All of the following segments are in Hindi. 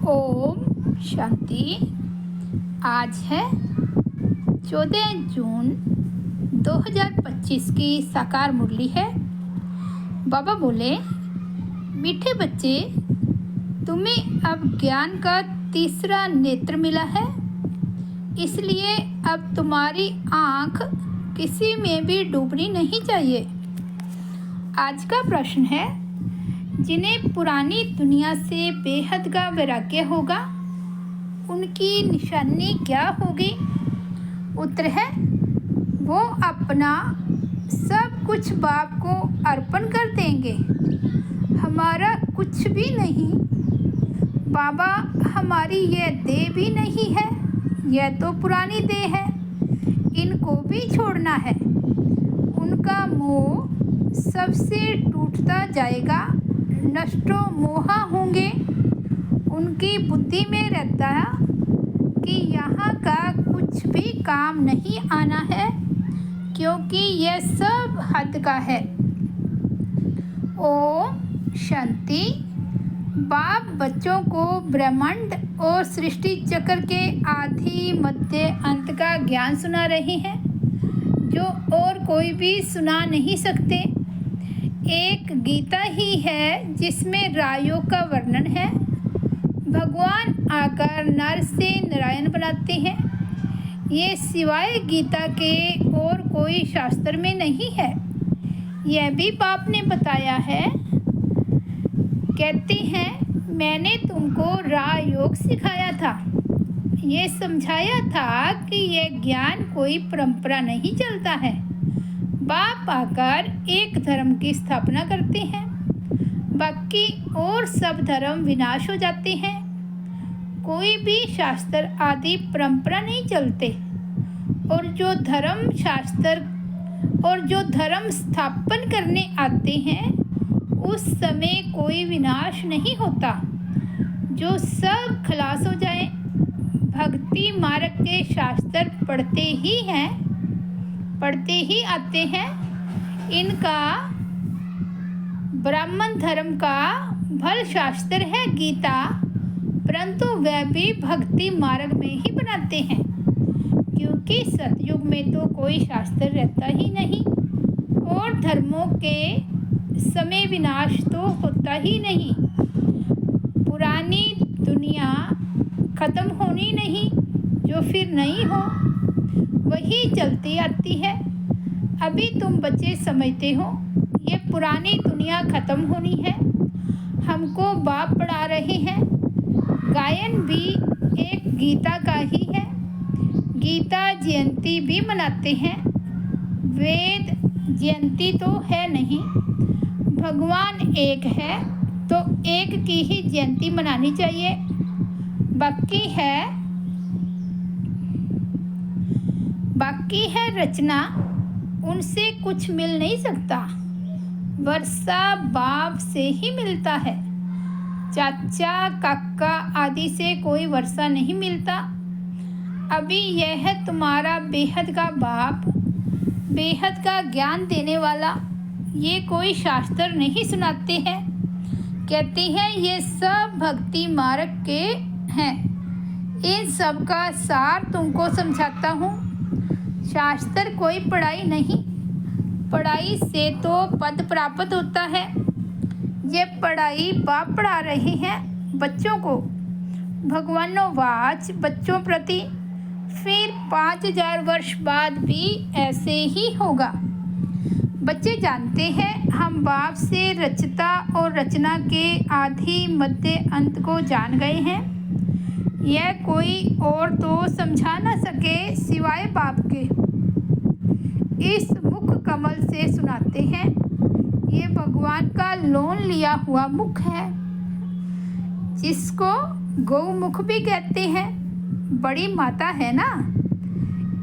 ओम शांति। आज है 14 जून 2025 की साकार मुरली है। बाबा बोले, मीठे बच्चे, तुम्हें अब ज्ञान का तीसरा नेत्र मिला है, इसलिए अब तुम्हारी आँख किसी में भी डूबनी नहीं चाहिए। आज का प्रश्न है, जिन्हें पुरानी दुनिया से बेहद का वैराग्य होगा, उनकी निशानी क्या होगी? उत्तर है, वो अपना सब कुछ बाप को अर्पण कर देंगे। हमारा कुछ भी नहीं। बाबा, हमारी यह देह भी नहीं है, यह तो पुरानी देह है, इनको भी छोड़ना है। उनका मोह सबसे टूटता जाएगा, नष्टो मोहा होंगे। उनकी बुद्धि में रहता है कि यहाँ का कुछ भी काम नहीं आना है, क्योंकि यह सब हद का है। ओम शांति। बाप बच्चों को ब्रह्मांड और सृष्टि चक्र के आदि मध्य अंत का ज्ञान सुना रहे हैं, जो और कोई भी सुना नहीं सकते। एक गीता ही है जिसमें रायों का वर्णन है। भगवान आकर नर से नारायण बनाते हैं। ये सिवाय गीता के और कोई शास्त्र में नहीं है। यह भी बाप ने बताया है। कहते हैं, मैंने तुमको राजयोग सिखाया था, ये समझाया था कि यह ज्ञान कोई परंपरा नहीं चलता है। बाप आकर एक धर्म की स्थापना करते हैं, बाकी और सब धर्म विनाश हो जाते हैं। कोई भी शास्त्र आदि परंपरा नहीं चलते, और जो धर्म स्थापन करने आते हैं, उस समय कोई विनाश नहीं होता। जो सब खलास हो जाए। भक्ति मार्ग के शास्त्र पढ़ते ही आते हैं। इनका ब्राह्मण धर्म का भल शास्त्र है गीता, परंतु वह भी भक्ति मार्ग में ही बनाते हैं, क्योंकि सतयुग में तो कोई शास्त्र रहता ही नहीं, और धर्मों के समय विनाश तो होता ही नहीं। पुरानी दुनिया खत्म होनी नहीं, जो फिर नहीं हो वही चलती आती है। अभी तुम बच्चे समझते हो ये पुरानी दुनिया खत्म होनी है। हमको बाप पढ़ा रहे हैं। गायन भी एक गीता का ही है। गीता जयंती भी मनाते हैं। वेद जयंती तो है नहीं। भगवान एक है तो एक की ही जयंती मनानी चाहिए। बाकी है रचना, उनसे कुछ मिल नहीं सकता। वर्षा बाप से ही मिलता है। चाचा काका आदि से कोई वर्षा नहीं मिलता। अभी यह है तुम्हारा बेहद का बाप, बेहद का ज्ञान देने वाला। ये कोई शास्त्र नहीं सुनाते हैं। कहते हैं ये सब भक्ति मार्ग के हैं। इन सब का सार तुमको समझाता हूँ। शास्त्र कोई पढ़ाई नहीं। पढ़ाई से तो पद प्राप्त होता है। ये पढ़ाई बाप पढ़ा रहे हैं बच्चों को। भगवानोवाच बच्चों प्रति। फिर 5000 वर्ष बाद भी ऐसे ही होगा। बच्चे जानते हैं हम बाप से रचता और रचना के आदि मध्य अंत को जान गए हैं। यह कोई और तो समझा न सके सिवाय बाप के। इस मुख कमल से सुनाते हैं। ये भगवान का लोन लिया हुआ मुख है, जिसको गौमुख भी कहते हैं। बड़ी माता है ना,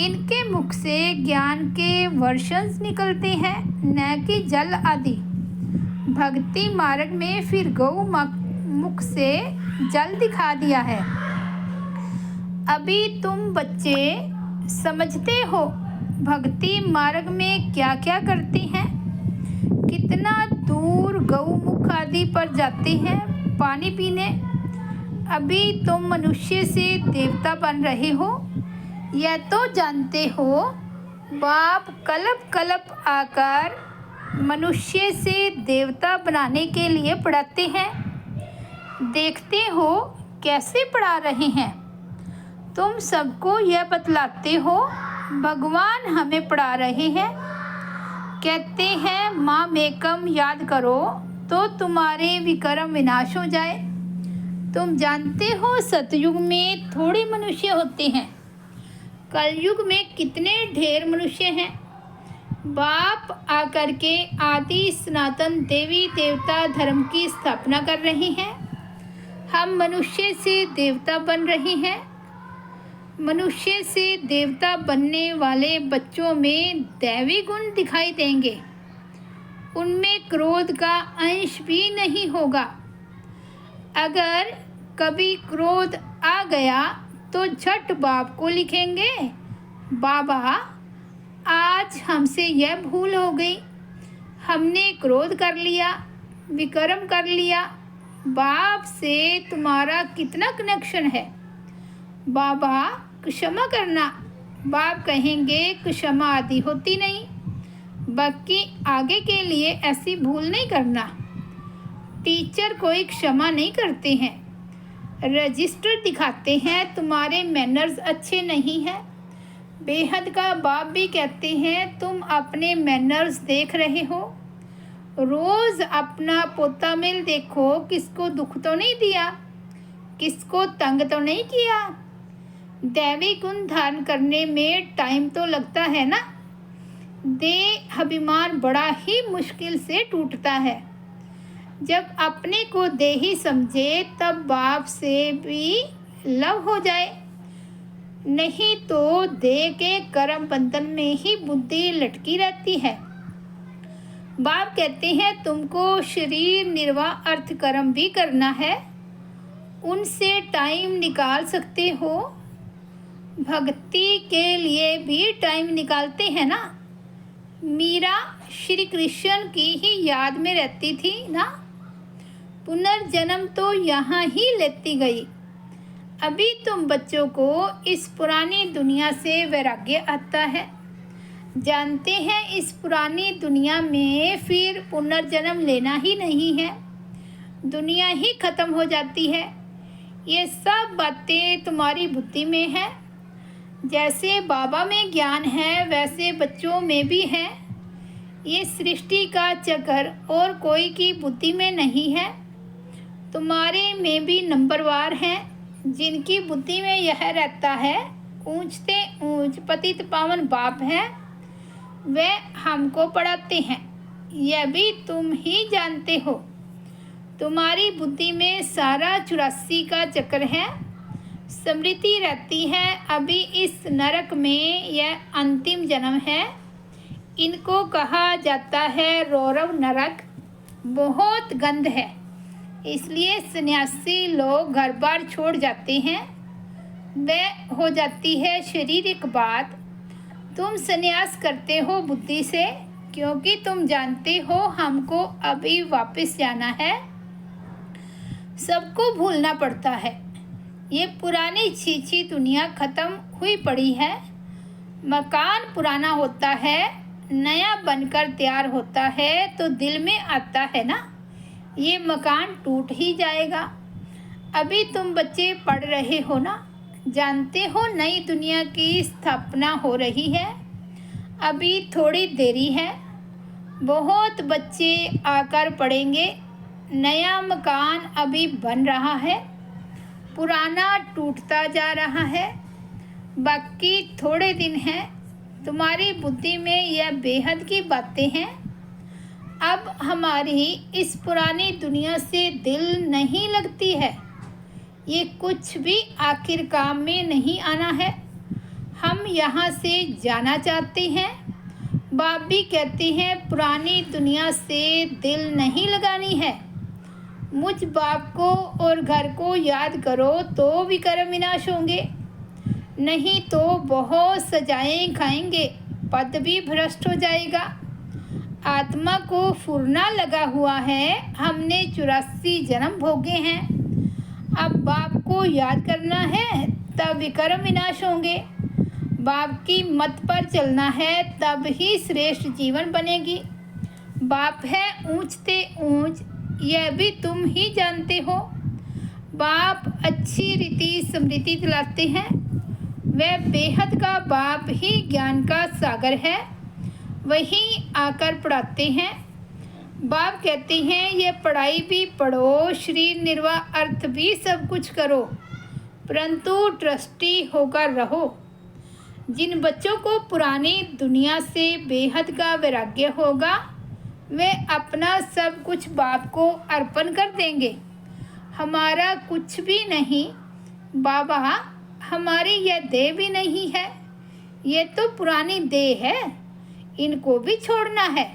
इनके मुख से ज्ञान के वर्षंस निकलते हैं, न कि जल आदि। भक्ति मार्ग में फिर गौ मुख से जल दिखा दिया है। अभी तुम बच्चे समझते हो भक्ति मार्ग में क्या क्या करते हैं। कितना दूर गौमुख आदि पर जाते हैं पानी पीने। अभी तुम मनुष्य से देवता बन रहे हो, यह तो जानते हो। बाप कल्प कल्प आकर मनुष्य से देवता बनाने के लिए पढ़ाते हैं। देखते हो कैसे पढ़ा रहे हैं। तुम सबको यह बतलाते हो भगवान हमें पढ़ा रहे हैं। कहते हैं माँ मेकम याद करो तो तुम्हारे विक्रम विनाश हो जाए। तुम जानते हो सतयुग में थोड़े मनुष्य होते हैं, कलयुग में कितने ढेर मनुष्य हैं। बाप आकर के आदि सनातन देवी देवता धर्म की स्थापना कर रहे हैं। हम मनुष्य से देवता बन रहे हैं। मनुष्य से देवता बनने वाले बच्चों में दैवी गुण दिखाई देंगे। उनमें क्रोध का अंश भी नहीं होगा। अगर कभी क्रोध आ गया तो झट बाप को लिखेंगे, बाबा आज हमसे यह भूल हो गई, हमने क्रोध कर लिया, विक्रम कर लिया। बाप से तुम्हारा कितना कनेक्शन है, बाबा क्षमा करना। बाप कहेंगे क्षमा आदि होती नहीं, बाकी आगे के लिए ऐसी भूल नहीं करना। टीचर कोई क्षमा नहीं करते हैं, रजिस्टर दिखाते हैं तुम्हारे मैनर्स अच्छे नहीं हैं। बेहद का बाप भी कहते हैं तुम अपने मैनर्स देख रहे हो। रोज़ अपना पोता मिल देखो, किसको दुख तो नहीं दिया, किसको तंग तो नहीं किया। दैवी गुण धारण करने में टाइम तो लगता है ना। देह अभिमान बड़ा ही मुश्किल से टूटता है। जब अपने को देही समझे तब बाप से भी लव हो जाए, नहीं तो देह के कर्म बंधन में ही बुद्धि लटकी रहती है। बाप कहते हैं तुमको शरीर निर्वाह अर्थ कर्म भी करना है, उनसे टाइम निकाल सकते हो। भक्ति के लिए भी टाइम निकालते हैं ना। मीरा श्री कृष्ण की ही याद में रहती थी ना। पुनर्जन्म तो यहाँ ही लेती गई। अभी तुम बच्चों को इस पुरानी दुनिया से वैराग्य आता है। जानते हैं इस पुरानी दुनिया में फिर पुनर्जन्म लेना ही नहीं है, दुनिया ही खत्म हो जाती है। ये सब बातें तुम्हारी बुद्धि में है। जैसे बाबा में ज्ञान है वैसे बच्चों में भी है। ये सृष्टि का चक्र और कोई की बुद्धि में नहीं है। तुम्हारे में भी नंबरवार हैं जिनकी बुद्धि में यह रहता है ऊंचते ऊंच पतित पावन बाप है, वे हमको पढ़ाते हैं। यह भी तुम ही जानते हो। तुम्हारी बुद्धि में सारा 84 का चक्र है। स्मृति रहती है अभी इस नरक में यह अंतिम जन्म है। इनको कहा जाता है रौरव नरक। बहुत गंध है, इसलिए सन्यासी लोग घर बार छोड़ जाते हैं। वह हो जाती है शारीरिक बात। तुम सन्यास करते हो बुद्धि से, क्योंकि तुम जानते हो हमको अभी वापस जाना है। सबको भूलना पड़ता है। ये पुरानी छीछी दुनिया खत्म हुई पड़ी है। मकान पुराना होता है, नया बनकर तैयार होता है तो दिल में आता है ना, ये मकान टूट ही जाएगा। अभी तुम बच्चे पढ़ रहे हो ना, जानते हो नई दुनिया की स्थापना हो रही है। अभी थोड़ी देरी है, बहुत बच्चे आकर पढ़ेंगे। नया मकान अभी बन रहा है, पुराना टूटता जा रहा है। बाकी थोड़े दिन हैं। तुम्हारी बुद्धि में यह बेहद की बातें हैं। अब हमारी इस पुरानी दुनिया से दिल नहीं लगती है। ये कुछ भी आखिर काम में नहीं आना है। हम यहाँ से जाना चाहते हैं। बाप भी कहते हैं पुरानी दुनिया से दिल नहीं लगानी है। मुझ बाप को और घर को याद करो तो विक्रम विनाश होंगे, नहीं तो बहुत सजाएं खाएंगे, पद भी भ्रष्ट हो जाएगा। आत्मा को फुरना लगा हुआ है। हमने 84 जन्म भोगे हैं। अब बाप को याद करना है तब विकर्म विनाश होंगे। बाप की मत पर चलना है तब ही श्रेष्ठ जीवन बनेगी। बाप है ऊंच ते ऊंच, यह भी तुम ही जानते हो। बाप अच्छी रीति स्मृति दिलाते हैं। वह बेहद का बाप ही ज्ञान का सागर है, वही आकर पढ़ाते हैं। बाप कहते हैं ये पढ़ाई भी पढ़ो, शरीर निर्वाह अर्थ भी सब कुछ करो, परंतु ट्रस्टी होकर रहो। जिन बच्चों को पुरानी दुनिया से बेहद का वैराग्य होगा वे अपना सब कुछ बाप को अर्पण कर देंगे। हमारा कुछ भी नहीं बाबा, हमारी यह देह भी नहीं है, ये तो पुरानी देह है, इनको भी छोड़ना है।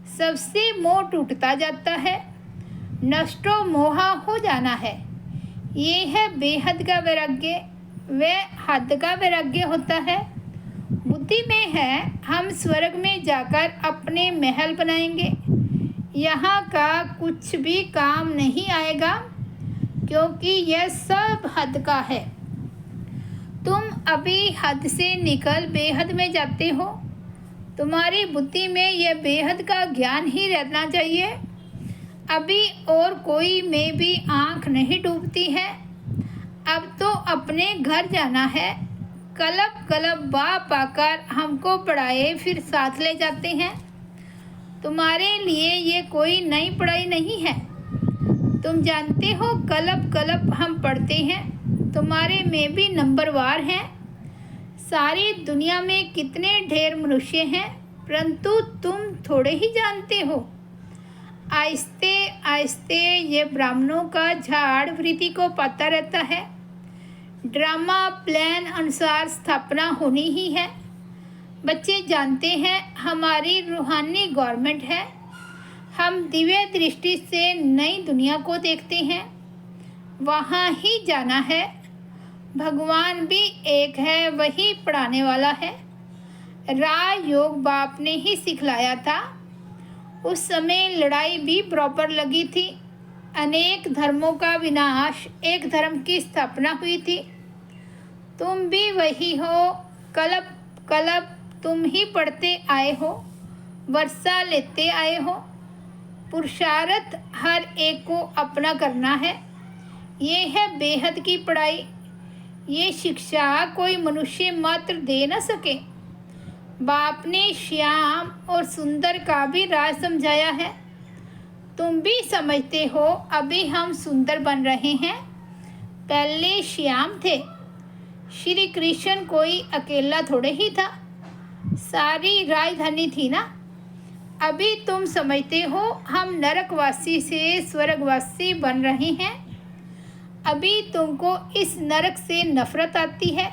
सबसे मोह टूटता जाता है, नष्टो मोहा हो जाना है। ये है बेहद का वैराग्य, वह हद का वैराग्य होता है। बुद्धि में है हम स्वर्ग में जाकर अपने महल बनाएंगे, यहाँ का कुछ भी काम नहीं आएगा क्योंकि यह सब हद का है। तुम अभी हद से निकल बेहद में जाते हो। तुम्हारी बुद्धि में यह बेहद का ज्ञान ही रहना चाहिए। अभी और कोई में भी आँख नहीं डूबती है। अब तो अपने घर जाना है। कलब कलब बाप आकर हमको पढ़ाए फिर साथ ले जाते हैं। तुम्हारे लिए ये कोई नई पढ़ाई नहीं है। तुम जानते हो कलब कलब हम पढ़ते हैं, तुम्हारे में भी नंबरवार हैं। सारी दुनिया में कितने ढेर मनुष्य हैं, परंतु तुम थोड़े ही जानते हो। आहिस्ते आहिस्ते ये ब्राह्मणों का झाड़ वृत्ति को पाता रहता है। ड्रामा प्लान अनुसार स्थापना होनी ही है। बच्चे जानते हैं हमारी रूहानी गवर्नमेंट है। हम दिव्य दृष्टि से नई दुनिया को देखते हैं, वहाँ ही जाना है। भगवान भी एक है, वही पढ़ाने वाला है। राज योग बाप ने ही सिखलाया था। उस समय लड़ाई भी बराबर लगी थी। अनेक धर्मों का विनाश, एक धर्म की स्थापना हुई थी। तुम भी वही हो। कलब कलब तुम ही पढ़ते आए हो, वर्षा लेते आए हो। पुरुषार्थ हर एक को अपना करना है। ये है बेहद की पढ़ाई। ये शिक्षा कोई मनुष्य मात्र दे न सके। बाप ने श्याम और सुंदर का भी राज समझाया है। तुम भी समझते हो अभी हम सुंदर बन रहे हैं, पहले श्याम थे। श्री कृष्ण कोई अकेला थोड़े ही था, सारी राजधानी थी ना। अभी तुम समझते हो हम नरकवासी से स्वर्गवासी बन रहे हैं। अभी तुमको इस नरक से नफरत आती है।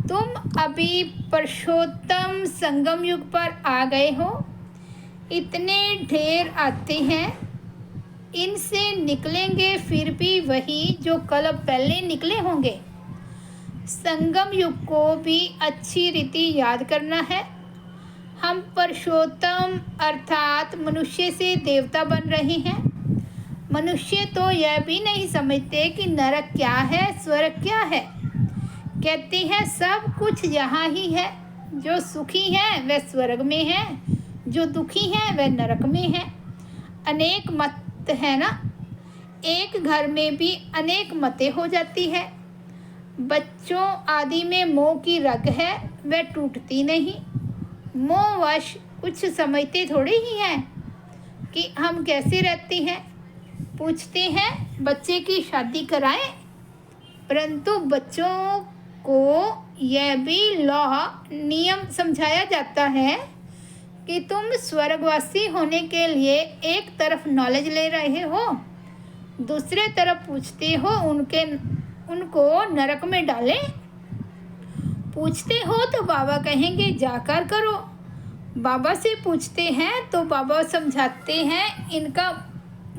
तुम अभी पुरुषोत्तम संगम युग पर आ गए हो। इतने ढेर आते हैं, इनसे निकलेंगे फिर भी वही जो कल पहले निकले होंगे। संगम युग को भी अच्छी रीति याद करना है। हम पुरुषोत्तम अर्थात मनुष्य से देवता बन रहे हैं। मनुष्य तो यह भी नहीं समझते कि नरक क्या है, स्वर्ग क्या है। कहते हैं सब कुछ यहाँ ही है। जो सुखी है वह स्वर्ग में है, जो दुखी है वह नरक में है। अनेक मत है ना, एक घर में भी अनेक मतें हो जाती है। बच्चों आदि में मोह की रग है, वह टूटती नहीं। मोहवश कुछ समझते थोड़े ही हैं कि हम कैसे रहते हैं। पूछते हैं बच्चे की शादी कराएं, परंतु बच्चों को यह भी लॉ नियम समझाया जाता है कि तुम स्वर्गवासी होने के लिए एक तरफ नॉलेज ले रहे हो, दूसरे तरफ पूछते हो उनको नरक में डालें। पूछते हो तो बाबा कहेंगे जाकर करो। बाबा से पूछते हैं तो बाबा समझाते हैं इनका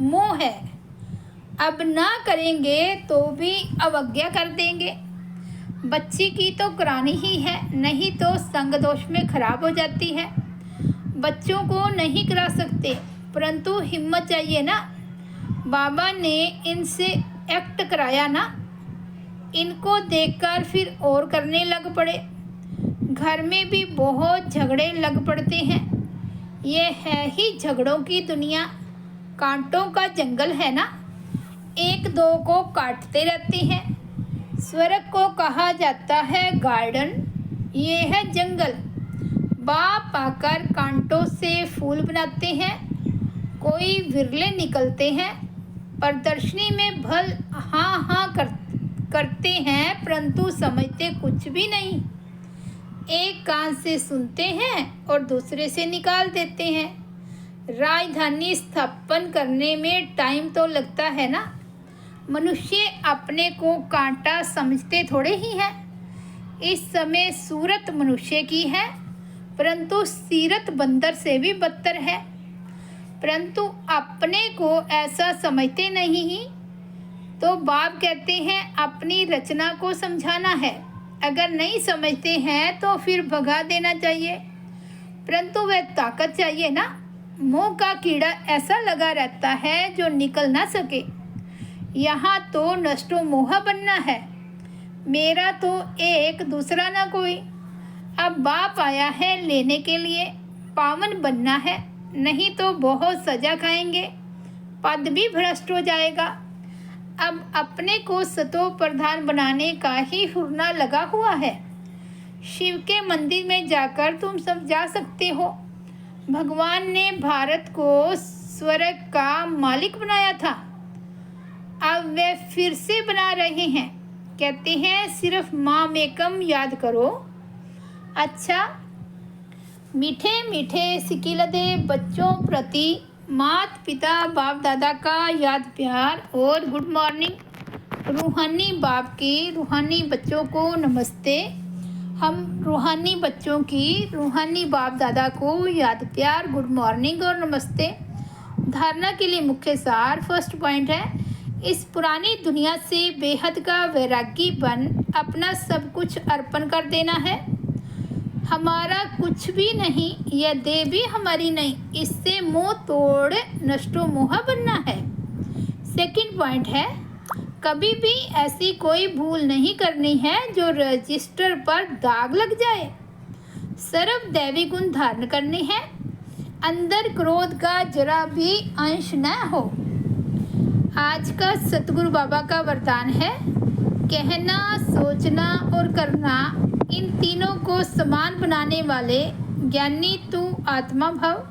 मोह है, अब ना करेंगे तो भी अवज्ञा कर देंगे। बच्ची की तो करानी ही है, नहीं तो संग दोष में खराब हो जाती है। बच्चों को नहीं करा सकते, परंतु हिम्मत चाहिए ना। बाबा ने इनसे एक्ट कराया ना, इनको देखकर फिर और करने लग पड़े। घर में भी बहुत झगड़े लग पड़ते हैं। ये है ही झगड़ों की दुनिया, कांटों का जंगल है ना, एक दो को काटते रहते हैं। स्वर्ग को कहा जाता है गार्डन, ये है जंगल। बाप आकर कांटों से फूल बनाते हैं, कोई विरले निकलते हैं। प्रदर्शनी में भल हाँ हाँ करते हैं, परंतु समझते कुछ भी नहीं। एक कान से सुनते हैं और दूसरे से निकाल देते हैं। राजधानी स्थापन करने में टाइम तो लगता है ना। मनुष्य अपने को कांटा समझते थोड़े ही हैं। इस समय सूरत मनुष्य की है, परंतु सीरत बंदर से भी बदतर है। परंतु अपने को ऐसा समझते नहीं, तो बाप कहते हैं अपनी रचना को समझाना है। अगर नहीं समझते हैं तो फिर भगा देना चाहिए, परंतु वह ताकत चाहिए ना। मोह का कीड़ा ऐसा लगा रहता है जो निकल ना सके। यहाँ तो नष्टो मोह बनना है, मेरा तो एक दूसरा ना कोई। अब बाप आया है लेने के लिए, पावन बनना है, नहीं तो बहुत सजा खाएंगे, पद भी भ्रष्ट हो जाएगा। अब अपने को सतो प्रधान बनाने का ही फुरना लगा हुआ है। शिव के मंदिर में जाकर तुम सब जा सकते हो। भगवान ने भारत को स्वर्ग का मालिक बनाया था, अब वे फिर से बना रहे हैं। कहते हैं सिर्फ माम एकम याद करो। अच्छा, मीठे मीठे सिकिलदे बच्चों प्रति माता पिता बाप दादा का याद प्यार और गुड मॉर्निंग। रूहानी बाप की रूहानी बच्चों को नमस्ते। हम रूहानी बच्चों की रूहानी बाप दादा को याद प्यार, गुड मॉर्निंग और नमस्ते। धारणा के लिए मुख्य सार, फर्स्ट पॉइंट है, इस पुरानी दुनिया से बेहद का वैरागी बन अपना सब कुछ अर्पण कर देना है। हमारा कुछ भी नहीं, यह देह भी हमारी नहीं, इससे मोह तोड़ नष्टो मोह बनना है। सेकंड पॉइंट है, कभी भी ऐसी कोई भूल नहीं करनी है जो रजिस्टर पर दाग लग जाए। सर्व दैवी गुण धारण करने हैं, अंदर क्रोध का जरा भी अंश न हो। आज का सतगुरु बाबा का वरदान है, कहना, सोचना और करना, इन तीनों को समान बनाने वाले ज्ञानी तू आत्मा भव।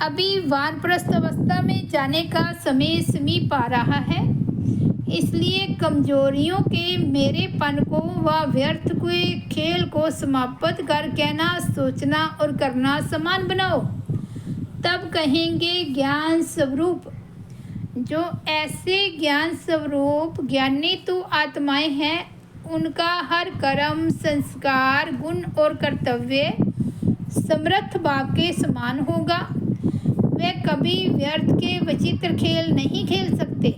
अभी वानप्रस्थ अवस्था में जाने का समय समीप आ रहा है, इसलिए कमजोरियों के मेरेपन को व व्यर्थ के खेल को समाप्त कर कहना, सोचना और करना समान बनाओ। तब कहेंगे ज्ञान स्वरूप। जो ऐसे ज्ञान स्वरूप ज्ञानी तू आत्माएं हैं, उनका हर कर्म, संस्कार, गुण और कर्तव्य समर्थ बाप के समान होगा। वे कभी व्यर्थ के विचित्र खेल नहीं खेल सकते,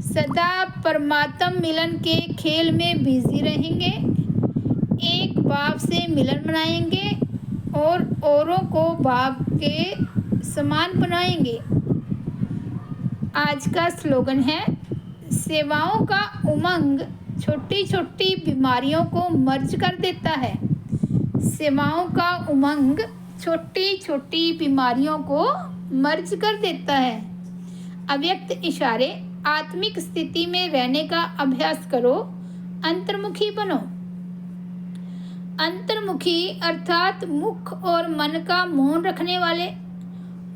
सदा परमात्म मिलन के खेल में बिजी रहेंगे। एक बाप से मिलन बनाएंगे और औरों को बाप के समान बनाएंगे। आज का स्लोगन है, सेवाओं का उमंग छोटी छोटी बीमारियों को मर्ज कर देता है। सेवाओं का उमंग छोटी छोटी बीमारियों को मर्ज कर देता है। अव्यक्त इशारे, आत्मिक स्थिति में रहने का अभ्यास करो, अंतर्मुखी बनो। अंतर्मुखी अर्थात मुख और मन का मौन रखने वाले।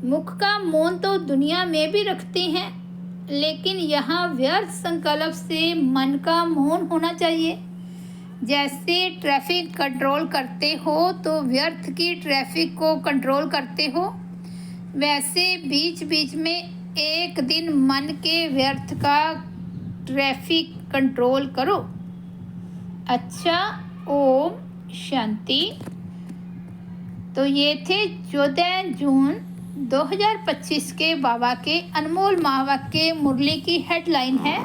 मुख का मौन तो दुनिया में भी रखते हैं, लेकिन यहाँ व्यर्थ संकल्प से मन का मौन होना चाहिए। जैसे ट्रैफिक कंट्रोल करते हो तो व्यर्थ की ट्रैफिक को कंट्रोल करते हो, वैसे बीच बीच में एक दिन मन के व्यर्थ का ट्रैफिक कंट्रोल करो। अच्छा, ओम शांति। तो ये थे 14 जून 2025 के बाबा के अनमोल महावाक्य मुरली की हेडलाइन है,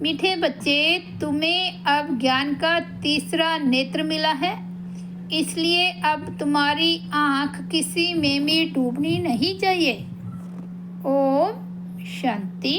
मीठे बच्चे तुम्हें अब ज्ञान का तीसरा नेत्र मिला है, इसलिए अब तुम्हारी आँख किसी में भी डूबनी नहीं चाहिए। ओम शांति।